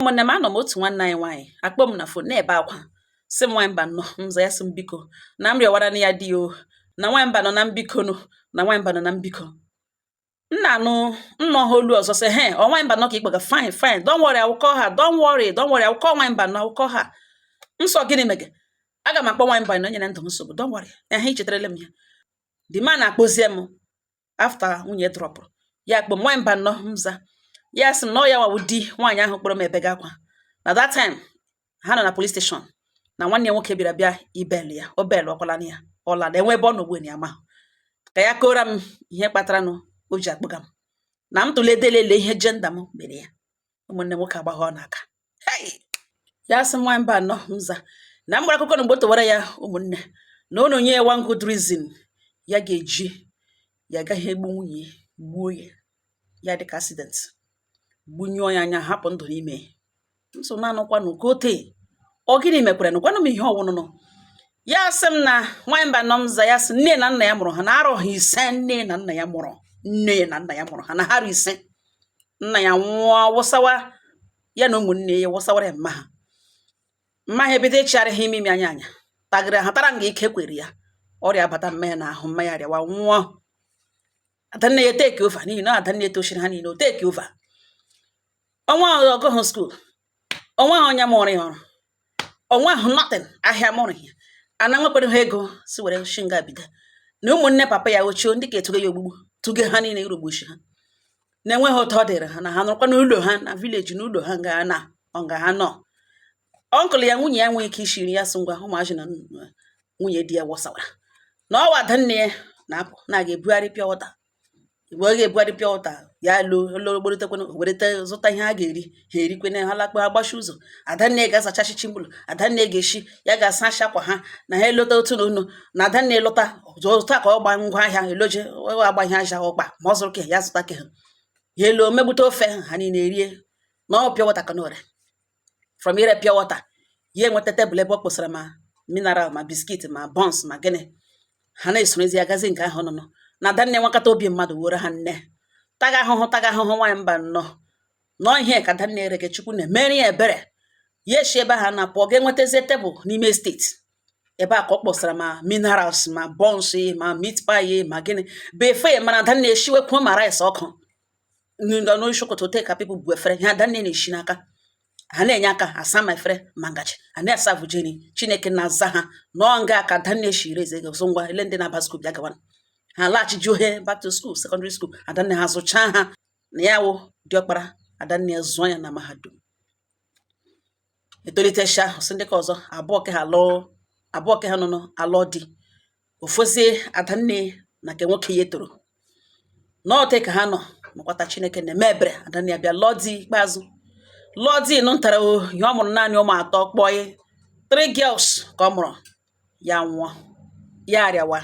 Ụmụnne m, anọ m otu nwanne anyị nwaanyị akpọ m na fon na-ebe akwa sị m nwamba nọ mza ya sị m biko na m rịọwara na ya di o na nwamba nọ na mbiko nụ na nwamba nọ na mbiko. Nna anụ nnọ ha olu ọzọ sị he ọ nwamba nọ ka ikpega fine fine don't worry I will call her don't worry I will call nwamba nọ I will call her. Nsọ gịnị mege aga m akpọ nwamba nọ nyere ndụ m nsogbu don't worry ehe ichetarele m ya. The man akpọzie m after nwunye drọpụrụ ya akpọ m nwamba nọ mza ya sị m na ya wawu di nwaanyị ahụ kpọrọ m ebega akwa na that time ha nọ na police station na nwanne ya nwoke bịara bịa ibel ya o bel ọkwala ya ọla na enwe ebe ọ nọgbu ya ma ka ya kora m ihe kpatara nụ o ji akpụga m na m tụle delele ihe jenda m mere ya. Ụmụnne nwoke agbagha ọ n'aka ya sị m nwamba nọ mza na m gbara akụkọ na mgbe o towara ya ụmụnne na unu nye ya one good reason ya ga-eji ya agaghị egbu nwunye gbuo ya dịka accident gbunyụọ ya anya hapụ ndụ n'ime nso na-anụkwanụ ka ote ọ gịnị mekwere nụkwanụ m ihe ọwụnụnụ. Ya sị m na nwamba nọ mza ya sị nne na nna ya mụrụ ha na arọ ha ise nne na nna ya mụrụ ha na ha arụ ise nna ya nwụọ wụsawa ya na ụmụnne ya wụsawara ya mma ha ebido ịchịgharị ha ime anya tagịrị ha tara nga ike kwere ya ọrịa bata mma ya na ahụ mma ya rịawa nwụọ. Adanne ya teki ova n'ihi na adanne ya tochiri ha niile o teki ova. Ọnwa ahụ ọgụghụ skuul ọnwa ahụ onye mụrụ ya ọrụ ọnwa ahụ nothing ahịa mụrụ ya ana nwekwere ha ego si were shinga bido na ụmụnne papa ya ochie ndị ka etuge ya ogbugbu tuge ha niile irogbuchi ha na-enweghị ụtọ ọ dịrị ha na ha nọrọkwa n'ụlọ ha na vileji n'ụlọ ha nga na ọnga ha nọ. Ọnkụl ya nwunye ya nwee ike ishiri ya sị ngwa ụmụazị na nwunye di ya wọsawara na ọwa adanne ya na-apụ na ga-ebugharị pịa ụta igbe ọ ga-ebugharị pịa ụta ya logborịtakwana wereta zụta ihe ha ga-eri ha erikwana ha lakpa ha gbachi ụzọ adanne ga-asachachi chimbulu adanne ga-eshi ya ga-asa ashakwa ha na ha elota otu na unu na adanne lọta zụta ka ọ gba ngwa ahịa eloje agba ihe aja ọkpa ma ọ zụrụ ke ya zụta ke ha ya elo megbute ofe ha niile erie na ọ pịa wọta kanore from ire pịa wọta ya enweta tebụl ebe ọ kpụsara ma mineral ma biskit ma bọns ma gịnị ha na-esorozi agazi nke ahụ nụnụ na adanne nwakọta obi mmadụ were ha nne taga ahụhụ nwamba nọ nọọ ihe ka adanne erege chukwu na-emere ya ebere ya eshi ebe ha na pụọ ga-enwetazie tebụl n'ime steeti ebe a ka ọ kpọsara ma minerals ma bọns ma meat pie ma gịnị befe ya mana adanne eshiwekwuo ma rice ọkụ n'oshokọta ote ka pipụl bụ efere ihe adanne na-eshi n'aka ha na-enye aka asa ma efere ma ngaji a na-asavụ jeni Chineke na-aza ha nọọ nga ka adanne shiri eze gozo ngwa ele ndị na-aba skuul bịa gawana ha laghachi juhe back to school secondary school adanne ha zụchaa ha na ya wụ diọkpara adanne ya zụọ ya na mahadum etolitecha ọsị ndị ka ọzọ abụọ ke ha nọ alọ di ofozie adanne na ke nwoke ya toro n'ọte ka ha nọ makwata Chineke na-eme ebere adanne ya bịa lụọ di ikpeazụ lụọ di nụ ntara ihe ọ mụrụ naanị ụmụ atọ kpọọ 3 girls ka ọ mụrụ ya nwụọ ya arịawa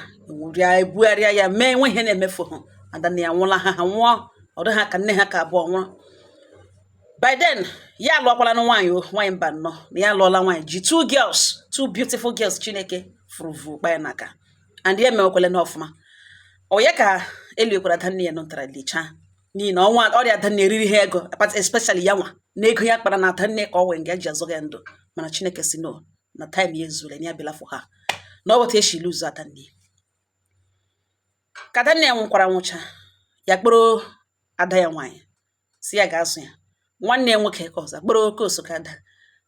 ya ebugharịa ya mee nwe ihe na-emefu ha adanne ya nwụla ha nwụọ ọdụ ha ka nne ha ka abụọ nwụrụ. By then ya alụọkwala na nwaanyị mba nọ na ya alụọla nwaanyị ji 2 girls 2 beautiful girls Chineke fụrụvụ kpa ya n'aka and ya mewekwala na ọfụma onye ka eliekwara adanne ya nụtara lichaa n'ihi na ọnwa ọrịa adanne eriri ha ego especially ya nwa na ego ya kpara na adanne ka ọ wee nga eji azụ ya ndụ mana Chineke si no na time ya ezure ya belafụ ha na ọ weta eshi luzu adanne ka adanne ya nwụkwara nwụcha ya kpọrọ ada ya nwaanyị si ya ga-azụ ya nwanne ya nwoke ka ọzọ kpọrọ oke oso ka ada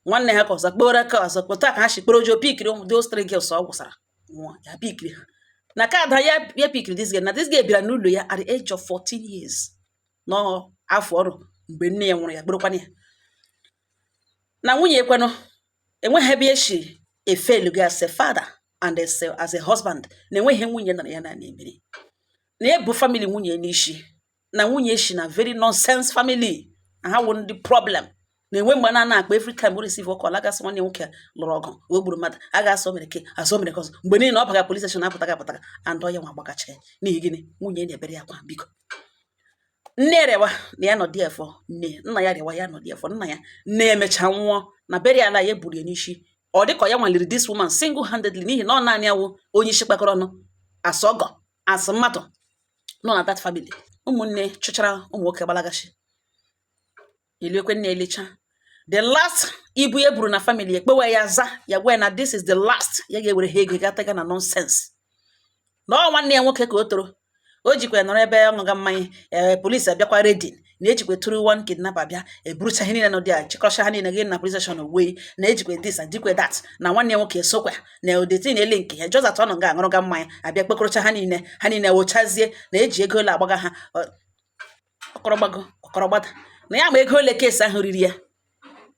nwanne ha ka ọzọ kpọrọ ka ọzọ kpọta ka ha shi kpọrọ jo pikiri ụmụ those 3 girls ọ gwụsara nwụọ ya pikiri ha na ka ada ya pikiri this girl na this girl bịara n'ụlọ ya at the age of 14 years n'afọ ọrụ mgbe nne ya nwụrụ ya kpọrọkwana ya na nwunye ekwenụ enweghị ebe eshi efelugo as a father and as a husband na enweghị nwunye nara ya na-emere na ebu family nwunye n'ishi na nwunye eshi na very nonsense family na ha wụ ndị problem na-enwe mgbe na-akpa every time o receive call agasị nwanne nwoke lụrụ ọgụ o gburu mmadụ a ga-asọ mere ke azọ mere ka ọzọ mgbe niile ọ baga police station apụtaga and ọ ya nwa gbagacha n'ihi gịnị nwunye na-ebere ya kwa biko nne rewa na ya nọ dị efọ nne nna ya rewa ya nọ dị efọ nna ya nne emecha nwụọ na beri ala ya buru ya n'isi ọ dịka ya nwaliri this woman single handedly n'ihi na ọ naanị awụ onye isi kpakọrọ ọnụ asọgọ asị mmadụ nọ na that family ụmụnne chụchara ụmụ nwoke gbalagashi eliekwe nna elicha the last ibu e buru na family ekpewe ya za ya gwa na this is the last ya ga-ewere ha ego gataga na nonsense na nwanne ya nwoke ka o toro o jikwa nọrọ ebe ọṅụga mmanya polisi abịakwa redin na-ejikwa tụrụ one kidnapper bịa eburucha ihe niile nọdị a chịkọcha ha niile gị na police station wee na-ejikwa this and dikwe that na nwanne ya nwoke esokwa na odeti na ele nke ya jọza atọ nọ ga aṅụrụga mmanya abịa kpekọrọcha ha niile wochazie na eji ego ole agbaga ha ọkọrọgbada na ya ma ego ole kesi ahụ riri ya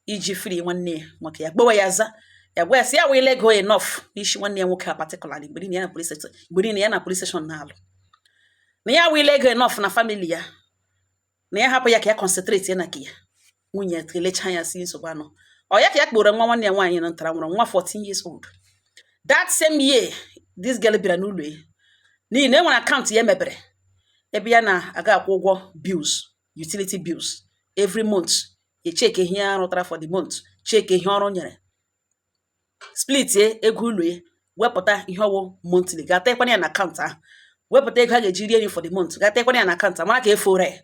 iji free nwanne ya nwoke ya gbowe ya za ya gwa ya si ya wele ego enough n'ishi nwanne ya nwoke a particularly mgbe niile ya na police station na-alụ na ya wele ego enough na family ya na ya hapụ ya ka ya concentrate na ka ya nwunye kelecha ya si nsogbu anọ ọ ya ka ya kpọrọ nwa nwanne ya nwaanyị na ntara nwụrụ nwa 14 years old that same year this girl bịara n'ụlọ ya n'ihi na enwere akaụntụ ya mebere ebe ya na-aga akwụ ụgwọ bills utility bills every month ya cheke ihe ya rụtara for the month cheke ihe ọrụ nyere split ego ụlọ ya wepụta ihe ọwụ monthly ga-atakwana ya na akaụntụ ahụ wepụta ego a ga-eji rie nri for the month ga-atakwana ya na akaụntụ mara ka efore ya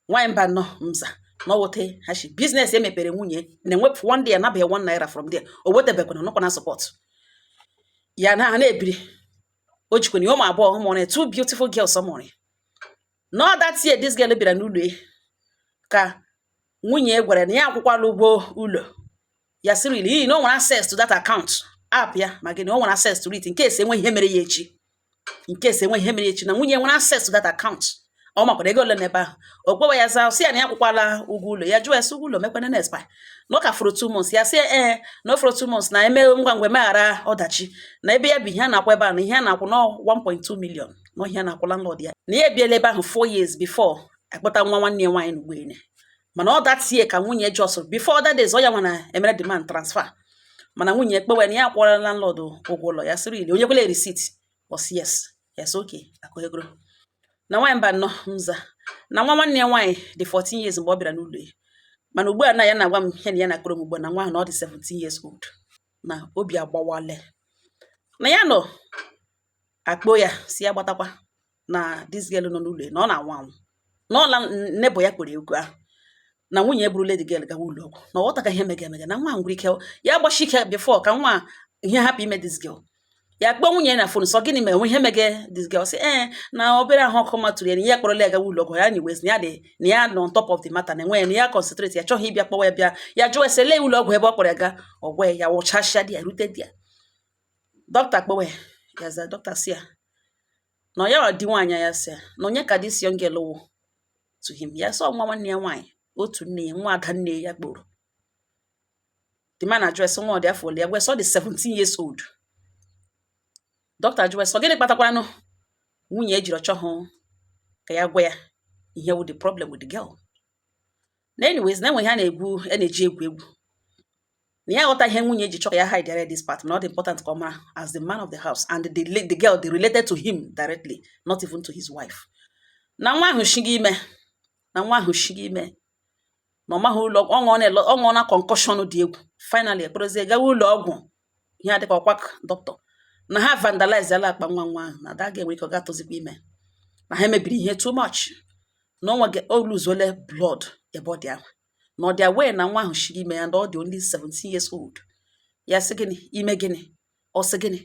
nwaanyị mba nọ mza na ọwote hashi biznes emepere nwunye na-enwepụ one day anabaghị 1 naira from there o wetebekwana nọkwa na support ya na-ebiri o jikwana ụmụ abụọ ụmụnne 2 beautiful girls ọmụrụ no that year this girl bịara n'ụlọ ya ka nwunye gwara na ya akwụkwala ụgwọ ụlọ ya sịrị ili na o nwere access to that account app ya ma gị na o nwere access to it in case enwe ihe mere ya echi na nwunye nwere access to that account ọ makwara ego ole n'ebe ahụ o kwewe ya za si ya na ya akwụkwala ụgwọ ụlọ ya jụọ esi ụgwọ ụlọ mekwana na expire na ọ ka fọrọ 2 months ya sị na o fọrọ 2 months na eme ngwa ngwa emeghara ọdachi na ebe ya bụ ihe a na-akwụ ebe a na ihe a na-akwụ na 1.2 million na ihe a na-akwụ landlord ya na ya ebiela ebe ahụ 4 years before akpọta nwa nwanne ya nwaanyị n'ugbo ene mana ọ datie ka nwunye jọsụrụ before that days ọ ya nwa na emere demand transfer mana nwunye kpewe na ya akwụkwara landlord ụgwọ ụlọ ya sịrị ili onye kwele receipt was yes okay akụghegoro na nwaanyị mba nọ mza na nwa nwanne ya nwaanyị dị 14 years mgbe ọ bịara n'ụlọ ya mana ugbu a na ya na-agwa m ihe na ya na-akpọrọ m ugbu a na nwa ahụ na ọ dị 17 years old na obi agbawale na ya nọ akpọ ya si ya gbatakwa na this girl nọ n'ụlọ ya na ọ na-anwụ anwụ na ọla nebo ya kpere egwu ahụ na nwunye eburula the girl gawa ụlọ ọgwụ na ọ ghọtaga ihe mega na nwa ngwere ike ya gbachi ike before ka nwa ihe hapụ ime this girl ya kpọọ nwunye na phone sọ gịnị mere nwe ihe mege this girl sị na obere ahụ ọkụ matụrụ ya na ya kpọrọla ya gawa ụlọ ọgwụ ya na iwezi na ya nọ on top of the matter na enwe ya na ya concentrate ya chọghị ịbịa kpọwa ya bịa ya jụọ esele ụlọ ọgwụ ebe ọ kpọrọ ya ga ọgwụ ya wụchasịa dị ya rute dị ya dọkịta kpọwa ya za dọkịta si ya na ya dị nwaanyị ya sị na onye ka this young girl wụ to him ya sọ nwa nwanne ya nwaanyị otu nne ya nwa ada nne ya kpọrọ the man address nwa ọ dị afọ ole ya gwa sọ dị 17 years old dọkịta jụọ sọ gịnị kpatakwanụ nwunye ejiri ọchọhụ ka ya gwa ya ihe wụ the problem with the girl na anyways na enwe ha na-eji egwu na ya ghọta ihe nwunye ji chọ ka ya hide this part not important ka ọ mara as the man of the house and the girl they related to him directly not even to his wife na nwa ahụ shiga ime na ọmaghị ụlọ ọṅụ na concussion dị egwu finally ekperozie gawa ụlọ ọgwụ ihe adịka ọkwa dọkịta na ha vandalize ala akpa nwa ahụ na ada ga-enwe ike ọ ga-atụzikwa ime na ha emebiri ihe too much na o luzuole blood ebe ọ dị ahụ na ọ dị aware na nwa ahụ shiri ime ya na ọ dị only 17 years old ya sị gịnị ime gịnị ọ sị gịnị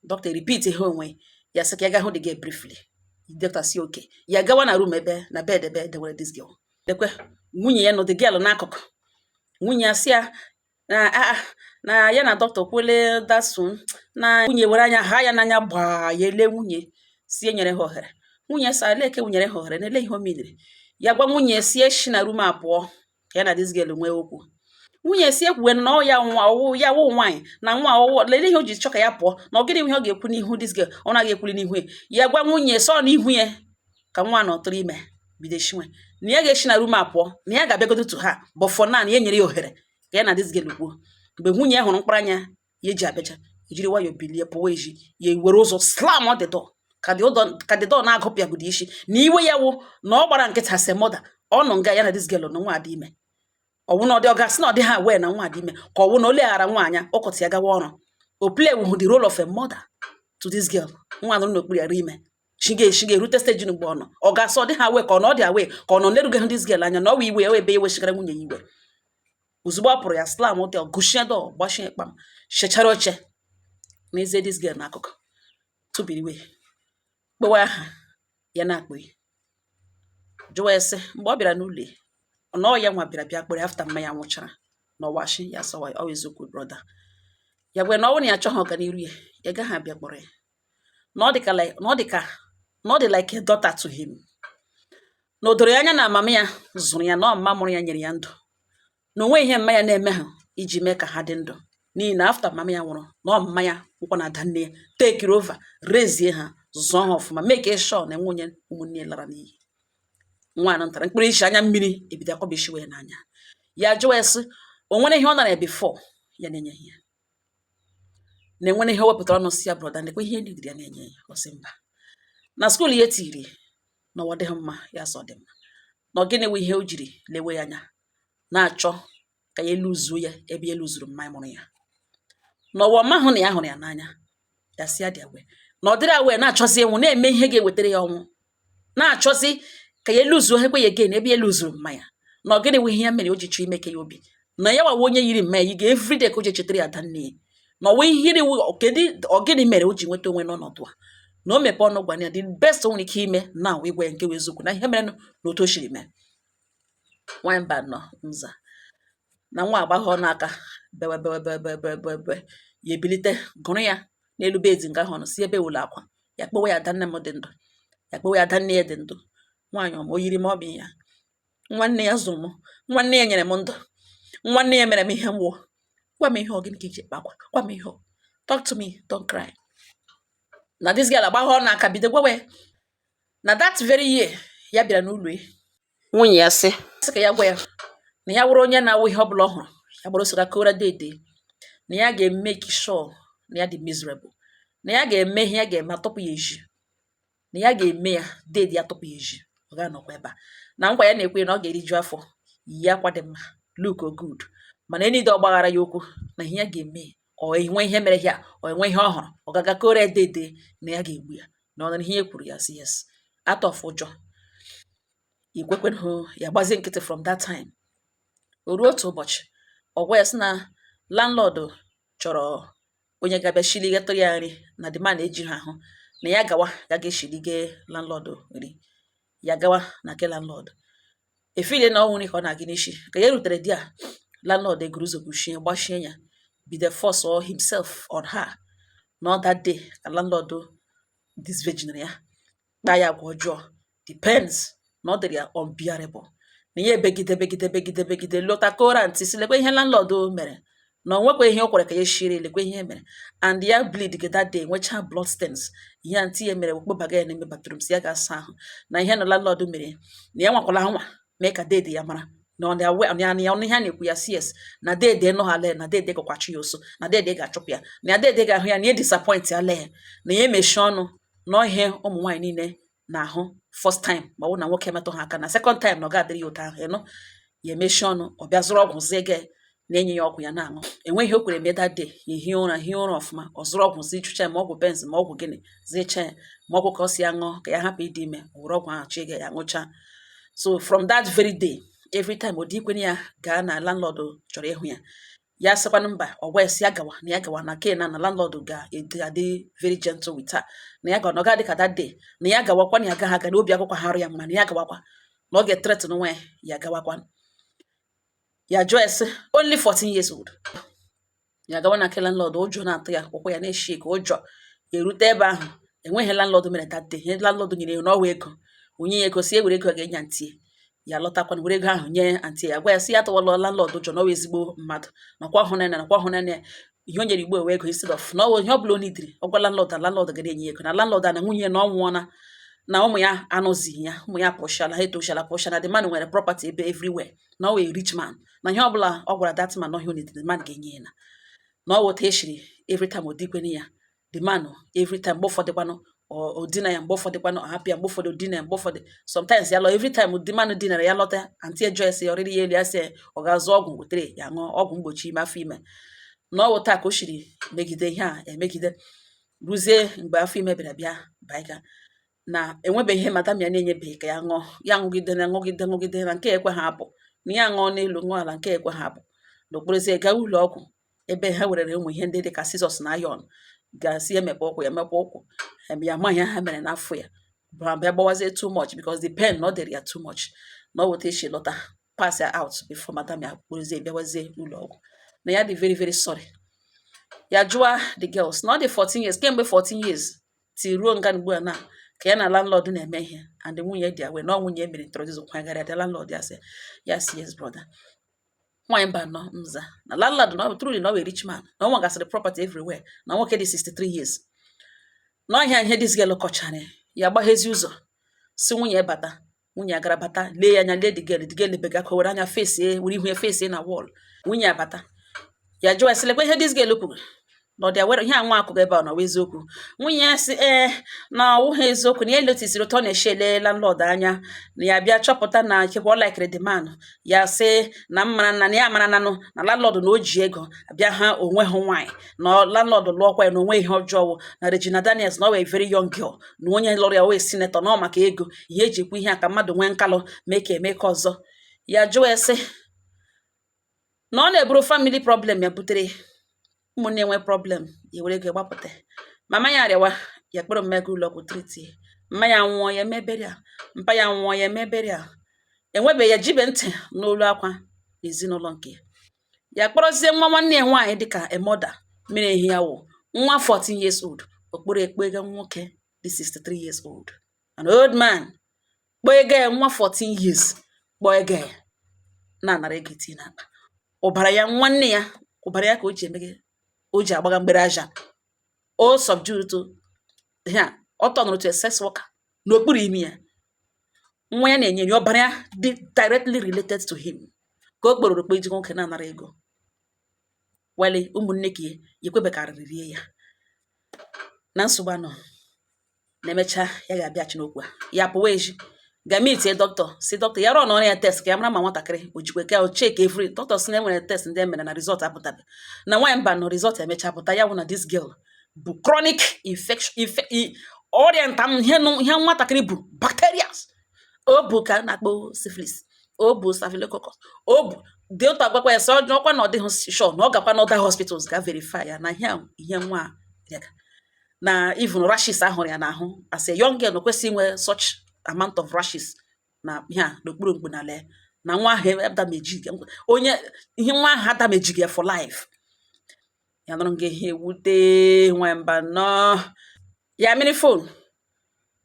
dọkịta repeat ihe onwe ya sị ka ya ga hụ the girl briefly dọkịta si okay ya gawa na room ebe na bed ebe dewere this girl dekwe nwunye ya nọ the girl n'akụkụ nwunye ya si ya na ya na dọkịta kwele dasun na nwunye were anya ha ya n'anya gbaa ya ele nwunye sie nyere ha ohere nwunye sa leke nyere ha ohere na-ele ihe o midiri ya gwa nwunye sie shi na room apụọ ka ya na this girl nwee okwu nwunye si ekwuwe na ọ ya nwa ọwụ ya wụ nwaanyị na nwa ọwụ lele ihe o ji chọ ka ya pụọ na ọ gịnị ihe ọ ga-ekwu n'ihu this girl ọ naghị ekwuli n'ihu ya gwa nwunye sọ n'ihu ya ka nwa nọ tụrụ ime bido shinwe na ya ga-eshi na room apụọ na ya ga-abịagodo to ha but for now na ya nyere ya ohere ka ya na this girl kwuo mgbe nwunye hụrụ mkpụrụ anya ya eji abịacha ejiri nwayọ bilie pụwa eji ya were ụzọ slam the door ka the door na-agụpịagodo isi na iwe ya wụ na ọ gbara nkịta semoda ọ nọ nga ya na this girl na nwa adị ime ọwụ na ọ dị ọ gasị na ọ dị ha wee na nwa adị ime ka ọwụ na o leghara nwaanya ọkọtị ya gawa ọrụ o play with the role of a mother to this girl nwa nụrụ n'okpuru ya ime shiga erute stage mgbe ọ nọ ọ gasị ọ dị ha wee ka ọ na ọ dị awe ka ọ nọ na-erughị this girl anya na ọ wụ iwe ya ebe iwe shigara nwunye ya iwe ozugbo ọ pụrụ ya slam dị ọgụshie dọ gbashie kpam shechara oche n'ezie dis girl n'akụkụ tụbiriwe kpewa aha ya na-akpụ jụwa ese mgbe ọ bịara n'ụlọ na ọ ya nwa bịara bịa kpere afta mma ya nwụchara n'ọwashi ya sọwa ọ eziokwu brọda ya gwe na ọ na ya achọghị ọganiru ya gaghị abịa kpọrọ ya na ọ dị like a daughter to him na o doro ya anya na amama ya zụrụ ya na ọmama mụrụ ya nyere ya ndụ na onwe ihe mma ya na-eme ha iji mee ka ha dị ndụ n'ihi na afta mama ya nwụrụ na ọmama ya ụkwa na ada nne ya tekiri ova rezie ha zụọ ha ọfụma make sure na nwunye ụmụnne ya lara n'iyi nwaanyị ntara mkpụrụ isi anya mmiri ebido akọbishiwe ya n'anya ya jụwa esi o nwere ihe ọ nara before ya na-enye ya na enwere ihe o wepụtara ọnụ si ya brọda ndekwa ihe ndidi ya na-enye ya ọ sị mba na skuul ya tiri na ọ dịghị mma ya sọ dị mma na ọ gịnị nwe ihe o jiri lewe ya anya na-achọ ka ya eluzuo ya ebe ya eluzuru mma mụrụ ya na ọwa ọma hụ na ya hụrụ ya n'anya ya si ya dị agwe na ọ dịrị awe na-achọzi enwu na-eme ihe ga-ewetara ya ọnwụ na-achọzi ka ya eluzuo ekwe ya egen ebe ya eluzuru mma ya na ọ gịnị nwe ihe ya mere o ji chọọ ime ka ya obi na ya wawa onye yiri mma ya yi ga-everyday ka o ji chetara ya ada nne ya na ọwa ihe ọgịnị mere o ji nweta onwe n'ọnọdụ a na o mepe ọnụ gwa ya the best o nwere ike ime na ịgwa ya nke wee eziokwu na ihe mere na otu o siri mee nwanyị mba nọ nza na nwa agbagghọ n'aka bewe ya ebilite gụrụ ya n'elu bedi nke ahụ ọnụ si ebe ụlọ akwa ya kpewe ya ada nne m dị ndụ ya kpewe ya ada nne ya dị ndụ nwaanyị ọma o yiri m ọbịa ya nwanne ya zụrụ m nwanne ya nyere m ndụ nwanne ya mere m ihe mwụọ gwa m ihe ọgịnị ka iji ekpe akwa gwa m ihe talk to me don't cry na this girl agbaghọ n'aka bido gwewe na that very year ya bịara n'ụlọ nwunye ya sị ka ya gwa ya na ya wụrụ onye na-awụ ihe ọbụla ọ hụrụ ya gbara osoro aka ụra dede na ya ga-emeki sure na ya dị miserable na ya ga-eme ihe ya ga-eme atọpụ ya eji na ya ga-eme ya dede ya tọpụ ya eji ọ ga-anọkwa ebe a na nkwa ya na-ekwe na ọ ga-eriju afọ yi akwa dị mma look good mana enide ọ gbaghara ya okwu na ihe ya ga-eme ọ enwe ihe mere ya ọ enwe ihe ọ hụrụ ọ gaga ka ụra dede na ya ga-egbu ya na ọ nara ihe e kwuru ya si yes out of ụjọ ikwekwenụ ya gbazie nkịtị from that time o ruo otu ụbọchị ọ gwa ya sị na landlord chọrọ onye ga-abịa shiligatụ ya nri na the man eji ha ahụ na ya gawa ya ga-eshilige landlord nri ya gawa na ke landlord efile na ọnwụ nri ka ọ na-agị n'isi ka ya rutere di a landlord eguru ụzọ gbuchie gbachie ya bido force or himself on her na that day ka landlord disvirgin ya kpaa ya agwa ọjọọ depends na ọ dịrị ya unbearable na ya begide lọta kora ntị si lekwe ihe landlord mere na onwekwa ihe o kwere ka ya shiri lekwe ihe mere and ya bleed get that day nwechaa blood stains ihe ntị ya mere wekpobaga ya n'ime bathroom si ya ga-asa ahụ na ihe na landlord mere na ya nwakwala nwa mee ka dede ya mara na ọ na-ya ọnụ ihe a na-ekwu ya cs na dede nọghale na dede gakwachi ya oso na dede ga-achụpụ ya na ya dede ga-ahụ ya na ya disappoint ya lee na ya emechi ọnụ na ihe ụmụ nwaanyị niile na-ahụ first time ma ọ bụ na nwoke metụ ha aka na second time na ọ ga-adịrị ya ụtọ ahụ ịnụ ya emechi ọnụ ọ bịa zụrụ ọgwụ zie gị na-enye ya ọgwụ ya na-aṅụ enweghị o kwere eme that day ya hie ụra ọfụma ọ zụrụ ọgwụ zi ichucha ma ọgwụ benz ma ọgwụ gịnị zicha ya ma ọgwụ ka ọ si aṅụ ka ya hapụ ịdị ime were ọgwụ ahụ chi ga ya ṅụcha so from that very day every time ụdị ikwenye ya gaa na landlord chọrọ ịhụ ya ya sịkwanụ mba ọgwa ya si ya gawa na ya gawa na ke na landlord ga-adị very gentle with her na ya gawa na ọ ga-adị ka that day na ya gawakwa na ya agaghị aga na obi akwụkwọ ha arụ ya mma na ya gawakwa na ọ ga-etretin nwa ya gawakwa ya jụọ esi only 14 years old ya gawa na ke landlord ụjọ na-atụ ya akwụkwọ ya na-eshi ka ụjọ erute ebe ahụ enweghị landlord mere that day ihe landlord nyere ya n'ọwa ego onye ya ego si ewere ego ga-enye ntie ya lọtakwana were ego ahụ nye anti ya gwa ya si ya tụwala landlord ụjọ n'ọwa ezigbo mmadụ nakwa ahụ nene ihe o nyere igbo ewe ego instead of na ihe ọ bụla o nidiri ọ gwa landlord ga na-enye ego na landlord na nwunye na ọ nwụọna na ụmụ ya anụzighị ya ụmụ ya pụshala ha etoshala pụshala the man nwere property ebe everywhere na ọ wee rich man na ihe ọbụla ọ gwara that man na ọhịa onidiri the man ga-enye ya na ọ weta eshiri every time o dikweni ya the man every time mgbe ụfọdụkwanụ o dina ya mgbe ụfọdụkwanụ ọ hapụ ya mgbe ụfọdụ dina ya mgbe ụfọdụ sometimes ya lọ every time the man dinara ya lọta anti Joyce ọrịrị ya elu ya sị ọ ga-azụ ọgwụ wetere ya ṅụọ ọgwụ mgbochi ime afọ ime na ọ wụta ka o shiri megide ihe a emegide ruzie mgbe afọ ime bịara bịa baiga na enwebeghị ihe madam ya na-enyebeghị ka ya ṅụọ ya ṅụgide na nke ekwe ha apụ na ya ṅụọ n'elu ṅụọ ala nke ekwe ha apụ n'okporozie gaa ụlọ ọgwụ ebe ha werere ụmụ ihe ndị dị ka sizọs na ayọn ga-asị emepe ụkwụ ya emepe ụkwụ ya amaghị ha mere n'afọ ya bịa gbawazie too much because the pain na ọ dịrị ya too much na ọ weta echi lọta pass ya out before madam ya kporozie bịawazie ụlọ ọgwụ na ya dị very very sorry. Ya jụwa the girls na ọ dị 14 years kemgbe 14 years ti ruo nga ugbu a na ka ya na landlord na-eme ihe and nwunye dị awe na nwunye mere introduce kwagara the landlord ya sị yes brother. Nwanyị mba nọ mza na landlord na truly na a rich man na ọ nwegasịrị property everywhere na nwoke dị 63 years na ọhịa ihe this girl kọchara ya gbaghezi ụzọ si nwunye bata nwunye agara bata lee ya anya lee the girl bega ka were anya face were ihu ya face na wall nwunye abata ya jụọ esilekwa ihe this girl kwuru na ọ dị awere ihe anwa akụkọ ebe a na eziokwu nwunye ya si na ọwụghị eziokwu na ya lotisiri ụtọ na-eche ele landlord anya na ya bịa chọpụta na chekwa ọlikere the man ya sị na mmara na ya mara nanụ na landlord na o ji ego abịa ha onwe ha nwaanyị na landlord lụọkwa ya na onwe ihe ọjọọ na Regina Daniels na ọ wee very young girl na onye lụrụ ya wee sinetọ na ọ maka ego ihe eji ekwu ihe a ka mmadụ nwee nkalụ mee ka eme ka ọzọ. Ya jụọ ese na ọ na-eburu family problem ya butere ụmụnne enwe problem ya were ego gbapụta mama ya arịawa ya kpọrọ mmega ụlọ ọgwụ triti mma ya nwụọ ya emebere a mpa ya nwụọ ya emebere a enwebe ya jibe ntị n'olu akwa n'ezinụlọ nke ya kpọrọzie nwa nwanne ya nwaanyị dịka emoda mere ehi ya wụ nwa 14 years old okporo ekpega nwoke dị 63 years old an old man kpọọ ego ya nwa 14 years kpọọ ego ya na-anara ego iti n'akpa ụbara ya nwanne ya ụbara ya ka o ji emege o ji agbaga mgbere aja o subdue to ya ọ tọnụrụ to a sex worker n'okpuru imi ya nwa ya na-enye ya ọbara ya dị directly related to him ka o kpọrọ okpe iji nwoke na-anara ego wale ụmụnne ka ya ekwebekarịrị rie ya na nsogbu anọ na-emecha ya ga-abịa chinokwu ya pụwa eji ga-emitie dọkịta si dọkịta ya rụọ na ọrụ ya test ka ya mara ma nwatakịrị o jikwe ka o cheke every dọkịta si na enwere test ndị emere na result apụtabe na nwaanyị mba na result emecha pụta ya wụ na this girl bụ chronic infection ọrịa ntam ihe nwatakịrị bụ bacteria o bụ ka na-akpọ syphilis o bụ staphylococcus o bụ dị otu agwakwa ya sị ọkwa na ọ dịghị sure na ọ gakwa n'other hospitals ga verify ya na ihe nwa na even rashes ahụrụ ya n'ahụ as a young girl kwesịrị inwe such amount of rashes na ya n'okpuru mgbe na lee na nwa ahụ adameji onye ihe nwa ahụ adameji ya for life ya nọrọ nga ihe ewute nwa mba nọ ya mmiri phone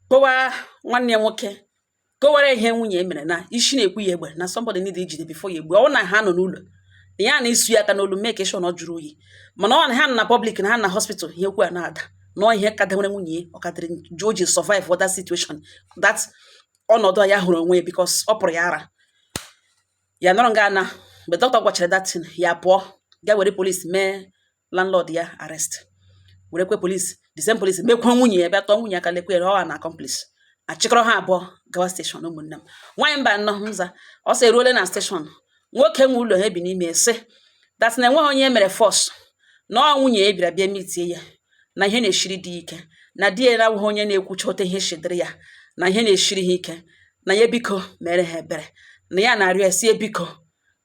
kpọwa nwanne ya nwoke kowara ihe nwunye mere na isi na-ekwu ya egbe na somebody need ijide before ya egbe ọ na ha nọ n'ụlọ ya na isu ya aka n'olu make sure na ọ jụrụ oyi mana ọ na ha na public na ha na hospital ihe kwu ya na-ada na ihe ka dawere nwunye ọ kadịrị o ji survive for that situation that ọnọdụ ya hụrụ onwe because ọ pụrụ ya ara ya nọrọ nga na mgbe dọkịta gwachara that thing ya pụọ ga were police mee landlord ya arrest were kwe police the same police mekwa nwunye ya bịa tọọ nwunye aka lekwe ọ na accomplice achịkọrọ ha abụọ gawa station ụmụnne m nwaanyị mba nọ mza ọ sị eruole na station nwoke nwe ụlọ ha bi n'ime sị that na enweghị onye mere force na ọ nwunye ya bịara bịa mitie ya na ihe na-eshiri dị ike na di ya na-abụghị onye na-ekwuchọta ihe shidiri ya na ihe na-eshiri ha ike na ya biko mere ha ebere na ya na-arịọ esi biko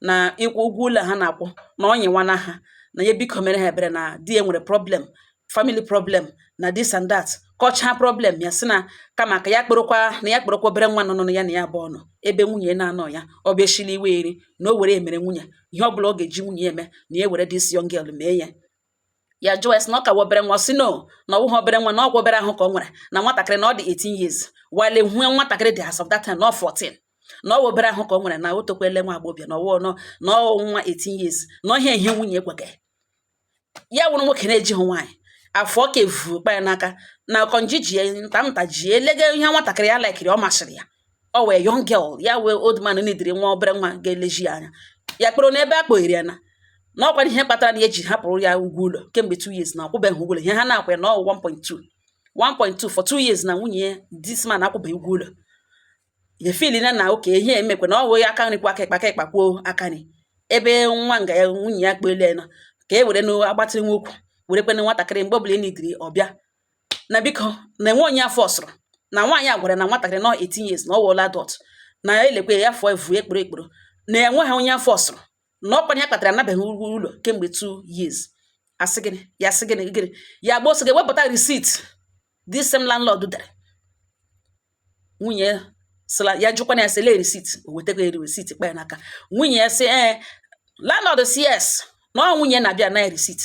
na ịkwụ ụgwọ ụlọ ha na-akwụ na onye nwana ha na ya biko mere ha ebere na di ya nwere problem family problem na this and that kọcha problem ya sị na kama ka ya kpọrọkwa obere nwa nọ ya na ya bụ ọnụ ebe nwunye na-anọ ya ọ bịa shili iwe eri na o were emere nwunye ihe ọ bụla ọ ga-eji nwunye eme na ya were this young girl mee ya jụọ esi na ọ ka obere nwa si no na ọwụghị obere nwa na ọgwụ obere ahụ ka ọ nwere na nwatakịrị na ọ dị 18 years wale hue nwatakịrị dị as of that time na 14 na ọwụ obere ahụ ka ọ nwere na o tokwele nwa agbọbịa na ọwụ na nwa 18 years na ihe nwunye ekweghị ya wụrụ nwoke na-ejighị nwaanyị afọ ka evu kpa ya n'aka na konjiji ntamta ji elege ihe nwatakịrị ya laikiri ọ masịrị ya ọ wee young girl ya wee old man n'idiri nwa obere nwa ga-eleji anya ya kpụrụ n'ebe a kpọghiri ya na ọkwa ihe kpatara na eji hapụrụ ya ụgwọ ụlọ kemgbe 2 years na akwụbeghị ụgwọ ụlọ ihe ha na-akwa ya na 1.2 for 2 years na nwunye this man akwụbeghị ụgwọ ụlọ ya fili na oke ihe emekwe na ọ wee aka nri kwa aka ekpa kwuo aka nri ebe nwa nga ya nwunye ya kpele na ka e were n'agbatịrị nwoke werekwe nwatakịrị mgbe ọbụla enidiri ọbịa na biko na enwe onye afọ ọsụrụ na nwaanyị a gwara na nwatakịrị nọ 18 years na ọ wụọla adult na elekwe ya afọ evu ekporo na enwe ha onye afọ ọsụrụ na ọkwa ya kpatara anabeghị ụlọ kemgbe 2 years. Asị gịnị ya asị gịnị gịnị ya gba ọsọ ga-ewepụta receipt this same landlord dere. Nwunye sịla ya jụkwana ya sị lee receipt, o wetago receipt kpa ya n'aka. Nwunye ya sị landlord si yes na nwunye na-abịa na receipt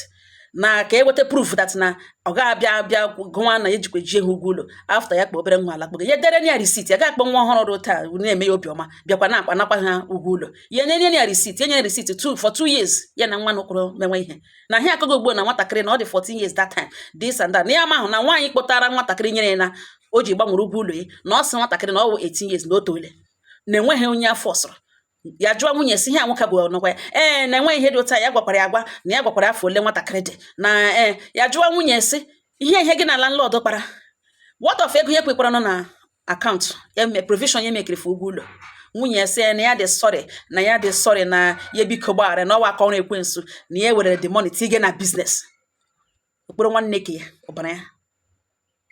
na ka eweta proof that na ọ ga-abịa gụwa na ejikwa ji ehu ụgwọ ụlọ after ya kpa obere nwa ala kpọga ya dere ya receipt. Ya ga-akpọ nwa ọhụrụ taa na-eme ya obiọma bịakwa na-akpa nakwa ha ụgwọ ụlọ ya nye ya receipt. Enye receipt for 2 years ya na nwa n'okporo menwe ihe na ihe akụgo ugbo na nwatakịrị na ọ dị 14 years that time this and that na ya ma ahụ na nwaanyị kpọtara nwatakịrị nyere ya na o ji gbanwere ụgwọ ụlọ ya na ọ sị nwatakịrị na ọ bụ 18 years na o toole na-enweghị onye afọ sọrọ. Ya jụọ nwunye si ihe nwoke bụ ọnọkwa ya na enweghị ihe dị ụta ya gwakwara ya agwa na ya gwakwara afọ ole nwatakịrị dị na ya jụọ nwunye si ihe gị na landlord kpara what of ego ya kwekwara nọ na akaụntụ ya provision ya mekere for ụgwọ ụlọ. Nwunye si na ya dị sorry na ya biko gbaghara na ọwa aka ọrụ ekwensu na ya were the money tige na business. Okporo nwanne ke ya ọbara ya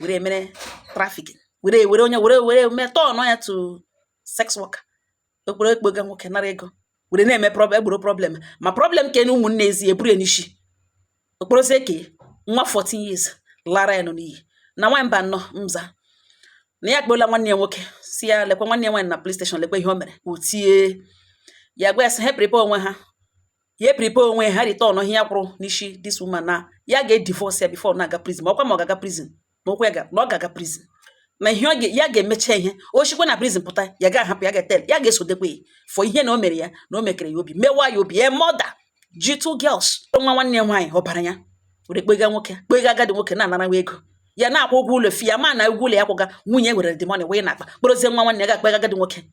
were mere trafficking were onye were metọ ọnọ ya to sex worker. Okporo ekpoga nwoke nara ego were na-eme egboro problem ma problem ke na ụmụnne ezi eburu enishi. Okporo si eke nwa 14 years lara ya nọ n'iyi na nwa mba nọ mza na ya kpola nwanne ya nwoke si ya lekwa nwanne ya nwaanyị na police station lekwa ihe o mere otie ya gwa ya sị ha prepare onwe ha return ihe ya kwụrụ n'ishi this woman na ya ga-divorce ya before na-aga prison ma ọkwa ma ọ ga-aga prison ma okwu ya na ọ ga-aga prison na ihe ya ga-emecha ihe o shikwa na prison pụta ya ga-ahapụ ya ga-etel ya ga-esodekwa for ihe na o mere ya na o mekere ya obi mewa ya obi mother ji 2 girls nwa nwanne ya nwaanyị ọbara ya were kpega agadi nwoke na-anara ego ya na-akwụ ụgwọ ụlọ fi ya ma na ụgwọ ụlọ ya kwụga nwunye were the money wee na-akpa kporozie nwa nwanne ya ga-akpega agadi nwoke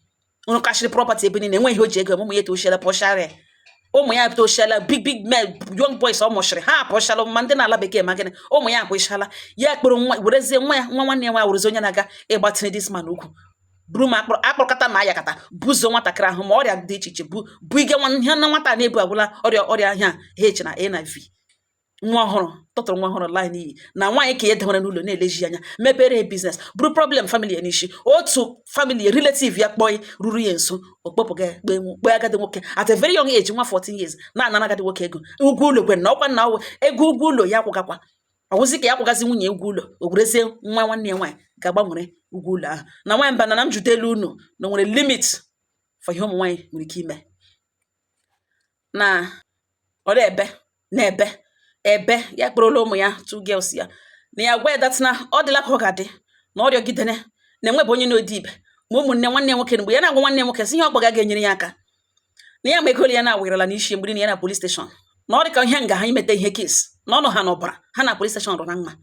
ụrụ kashịrị property ebe niile enweghị o ji ego ụmụ ya toshiela pọsharị ụmụ ya toshiela big men young boys ọ mụchịrị ha pọshala ma ndị na-ala bekee ma gịnị ụmụ ya akwụshala ya kpụrụ nwa werezie nwa nwanne ya nwa werezie onye na-aga ịgbatịrị this man ukwu buru ma akpọrọkata ma ayakata buzo nwatakịrị ahụ ma ọrịa dị iche iche bụ ige ihe na nwata na-ebu agwụla ọrịa ahịa H na A na V. Nwa ọhụrụ tọtụrụ nwa ọhụrụ line iyi na nwaanyị ka ya dewere n'ụlọ na-eleji anya mepere business buru problem family ya n'ishi otu family relative ya kpọị ruru ya nso okpopụga kpe agadi nwoke at a very young age nwa 14 years na-anara agadi nwoke ego ụgwọ ụlọ kwe na ọkwa na ego ụgwọ ụlọ ya kwụgakwa ọwụzi ka ya kwụgazi nwunye ụgwọ ụlọ o werezie nwa nwanne ya nwaanyị ga-agbanwere ụgwọ ụlọ ahụ na nwaanyị mba na m jụdelu unu na nwere limit for ihe ụmụ nwaanyị nwere ike ime na ọrụ ebe ya kpọrọla ụmụ ya 2 girls ya na ya gwa ya dat na ọ dịla ka ọ ga-adị na ọrịa gidene na enwebe onye na-odi ibe ma ụmụnne nwanne ya nwoke mgbe ya na-agwa nwanne ya nwoke si ihe ọkpọga ga-enyere ya aka na ya megolu ya na-awụrala n'isi mgbiri na ya na police station na ọ dị ka ihe nga ha imeta ihe case na ọnụ ha n'ọbara ha na police station rụra mma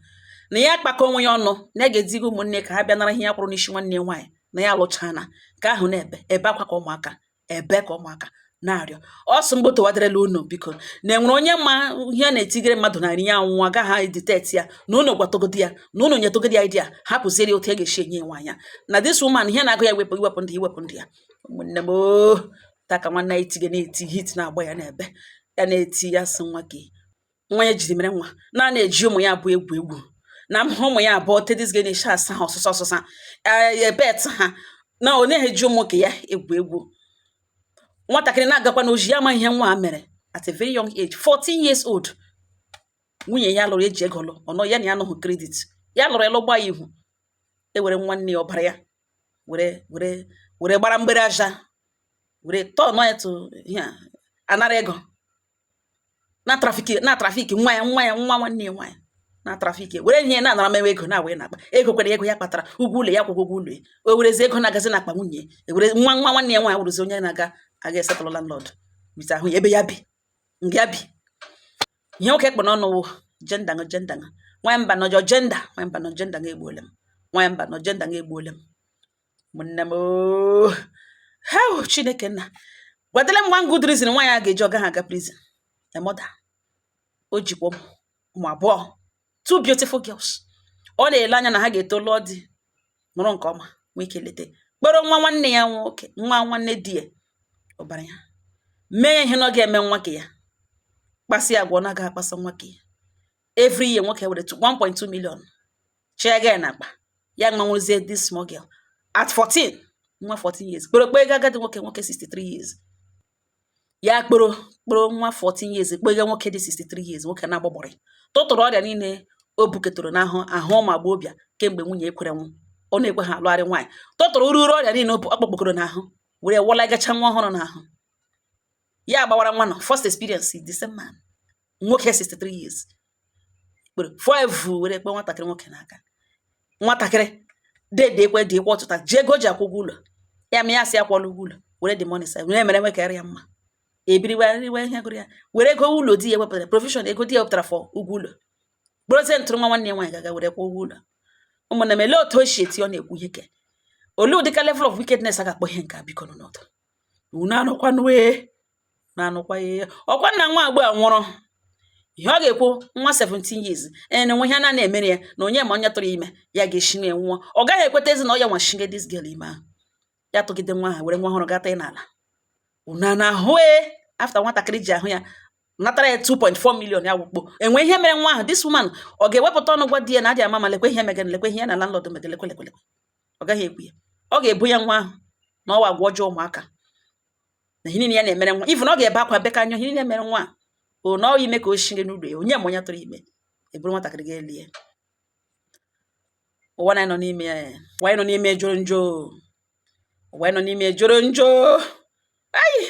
na ya kpakọ onwe ya ọnụ na ya ga-ediga ụmụnne ka ha bịa nara ihe ya kwụrụ n'isi nwanne ya nwaanyị na ya alụchana ka ahụ na-ebe akwa ka ụmụaka na-arịọ ọsọ mgboto waderela unu biko na enwere onye ma ihe na-etigere mmadụ narị ya anwụ agaghị editet ya na unu gwatogodi ya na unu nyetogodi ya idea hapụziere otu ga-esi enye nwa ya na this woman ihe na-agụ ya iwepụ ndị ya ụmụnne m taka nwanne ya itige na-eti hit na-agba ya n'ebe ya na-eti ya sị nwa ya jiri mere nwa na-eji ụmụ ya abụ egwu na ụmụ ya abụọ tedis ga na-eshi asa ha ọsụsọ ebet ha na ọ na-eji ụmụ ka ya egwu nwatakịrị na-agakwa n'oji ya ama ihe nwa mere at a very young age 14 years old. Nwunye ya lụrụ eji ego lụ ọnọ ya na ya anọghị credit ya lụrụ elu gba ihu ewere nwanne ya ọbara ya were gbara mgbere aja were tọọ ya to ya anara ego na trafiki nwa nwanne ya nwaanyị na trafiki were ihe na-anara mewe ego na wee na-akpa ego kwere ego ya kpatara ụgwọ ụlọ ya kwụgwọ ụlọ ya o werezi ego na-agazi na akpa nwunye ewere nwa nwanne ya nwaanyị wụrụzi onye na-aga esetụlụ landlord bite ahụ ebe ya bi nga bi ihe nwoke kpọ n'ọnụ wụ jenda nwanyị mba nọjọ jenda ga-egbuole m nwanyị mba nọ jenda ga-egbuole m ụmụnne m ha Chineke nna gwadele m one good reason nwaanyị a ga-eji ọga ha aga prison a mother o jikwa ụmụ abụọ 2 beautiful girls ọ na-ele anya na ha ga-eto lụọ di nụrụ nke ọma nwee ike leta kpọrọ nwa nwanne ya nwoke nwa nwanne di ya ọbara ya mee ihe na ọ ga-eme nwa ke ya kpasị agwa ọ na-aga akpasa nwa ke ya every year nwoke were 1.2 million chiaga na akpa ya nwanwezie this small girl at 14 nwa 14 years kpọrọ ego agadi nwoke 63 years ya kporo nwa 14 years kpege nwoke dị 63 years nwoke na-agbagbọrị tụtụrụ ọrịa niile o buketoro n'ahụ ụmụ agbọghọbịa kemgbe nwunye ekwere nwụ ọ na-ekwe ha alụgharị nwaanyị tụtụrụ ruru ọrịa niile ọ kpọkpọkoro n'ahụ were wọlagacha nwa ọhụrụ n'ahụ ya gbawara nwa nọ first experience the same man nwoke 63 years kpere foevu were kpe nwatakịrị nwoke n'aka nwatakịrị dede ekwe dị ekwe ọtụta ji ego ji akwụ ụgwọ ụlọ ya ma ya si akwụọla ụgwọ ụlọ were the money side were mere nwekarị ya mma ebiriwe ihe gụrụ ya were ego ụlọ di ya wepụtara provision ego di ya wepụtara for ụgwọ ụlọ bụrụzie ntụrụ nwa nwanne ya nwaanyị gaga were kwụọ ụgwọ ụlọ ụmụnna m ele otu o si eti ọ na-ekwu ihe ke olee ụdịka level of wickedness a ga-akpọ ihe nke a biko n'ọdụ unu anụkwanụ na-anụkwa ya ọkwa nna nwa agbọghọ nwụrụ ihe ọ ga-ekwu nwa 17 years na-enwe ihe a na-emere ya na onye ma onye tụrụ ime ya ga-eshinye nwụọ ọ gaghị ekweta ezi na ọ ya nwa shinge this girl ime ahụ ya tụgide nwa ahụ were nwa ọhụrụ gata n'ala unu na-ahụ after nwatakịrị ji ahụ ya natara ya 2.4 million ya wukpo enwe ihe mere nwa ahụ this woman ọ ga-ewepụta ọnụ gwa di ya na adị ama ma lekwe ihe megana lekwe ihe ya na landlord megana lekwe ọ gaghị ekwu ya ọ ga-ebu ya nwa ahụ na ọwa agwa ọjọọ ụmụaka na ihe niile ya na-emere nwa even ọ ga-ebe akwa beka anya ihe niile mere nwa o na ọ ime ka o shinge n'ụlọ ya onye ma onye tụrụ ime eburu nwatakịrị ga-eli ya ụwa anyị nọ n'ime ụwa anyị nọ n'ime jụrụ njọ ụwa anyị nọ n'ime jụrụ njọ ayi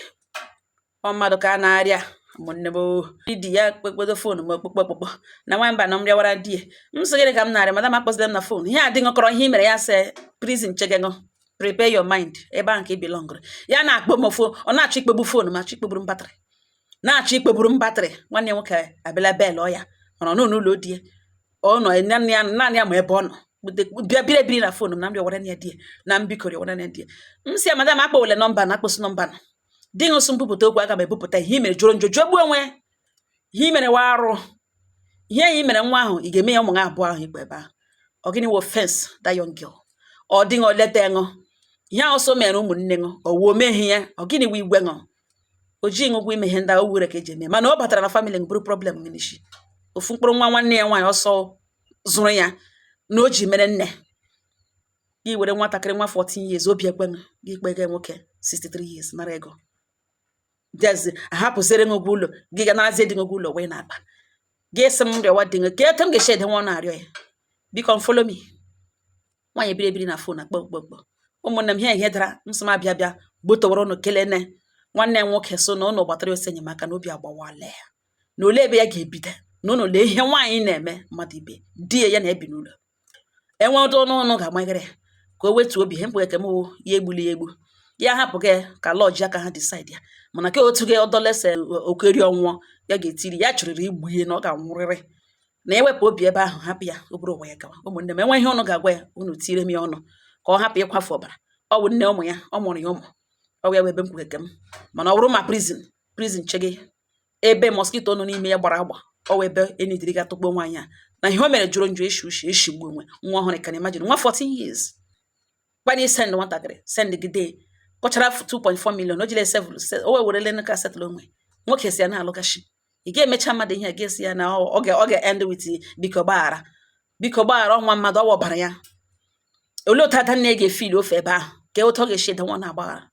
ọ mmadụ ka a na-arịa ụmụnne m di ya kpekpedo foonu m okpukpe na nwa mba na m rịawara di ya m sị gịnị ka m narị madam akpọzila m na foonu ihe adị ṅụkọrọ ihe mere ya sị prison chegego prepare your mind ebe ahụ ka ị belongụrụ ya na-akpọ m fon ọ na-achọ ikpegbu foonu ma achọ ikpegburu m batrị na-achọ ikpegburu m batrị nwanne nwoke abịala bel ọ ya ọ nọ n'ụlọ di ya ọ nọ naanị ya ma ebe ọ nọ bịa biri ebiri na foonu m na m rịọwara ya di ya na m biko rịọwara ya di ya m sị ya madam akpọwele nọmba na akpọsị nọmba nọ di ṅụsụ mbupụta okwu aga m ebupụta ihe mere jụrụ njọ jụọ gbuo onwe ihe mere wa arụ ihe enyi mere nwa ahụ ị ga-eme ya ụmụ ha abụọ ahụ ikpe ebe ahụ ọ gịnị wo offense that young girl ọ dịghị oleta ṅụ ihe ahụ so mere ụmụnne ṅụ ọ wuo mehi ya ọ gịnị wụ igwe ṅụ o jighị ụgwọ ime ihe ndị ahụ were ka eji eme mana ọ batara na family bụrụ problem n'isi ofu mkpụrụ nwa nwanne ya nwaanyị ọsọ zụrụ ya na o ji mere nne gị were nwatakịrị nwa 14 years obi ekwe gị kpege nwoke 63 years nara ego dezi ahapụziri gị ụgwọ ụlọ gị ga narazie dị gị ụgwọ ụlọ wee na-akpa gị sị m rịọwa dị gị ka etu m ga-esi ede nwa na-arịọ ya biko follow me nwaanyị biri ebiri na fon akpọ okpokpo ụmụnne m ihe dara nsị m abịa bịa gbotowara ụnụ kelee nne nwanne m nwoke so na ụnụ gbatara ose enyemaka na obi agbawala ya na ole ebe ya ga-ebido na ụnụ lee ihe nwaanyị na-eme mmadụ ibe di ya na-ebi n'ụlọ enwe ụdị ọnụ ụnụ ga-amagịrị ya ka o wetu obi ihe mkpụ eke m ya egbuli ya egbu ya hapụ gị ka lọji aka ha decide ya mana ka otu gị ọdọlese okeri ọnwụọ ya ga-etiri ya chọrịrị igbu ihe na ọ ga-anwụrịrị na ewepụ obi ebe ahụ hapụ ya obere ụwa ya gawa ụmụnne m enwe ihe ụnụ ga-agwa ya unu tire m ya ọnụ ka ọ hapụ ịkwafu ọbara ọ bụ nne ụmụ ya ọ mụrụ ya ụmụ ọ ya ebe mkpụ eke m mana ọ bụrụ ma prison che gị ebe mosquito nọ n'ime ya gbara agba ọ ebe enidiri ga tụkpo nwaanyị a na ihe o mere jụrụ njụ eshigbu onwe nwa ọhụrụ ka na imagine nwa 14 years gbanye send nwatakịrị send gide kọchara 2.4 million o jiri o werele nka settle onwe nwoke si ya na-alụgachi ị ga-emecha mmadụ ihe ga-esi ya na ọ ga-end with biko gbaghara ọnwa mmadụ ọ wọbara ya olee otu ada nne ga-efili ofe ebe ahụ ka otu ọ ga-esi ede nwa na-agbaghara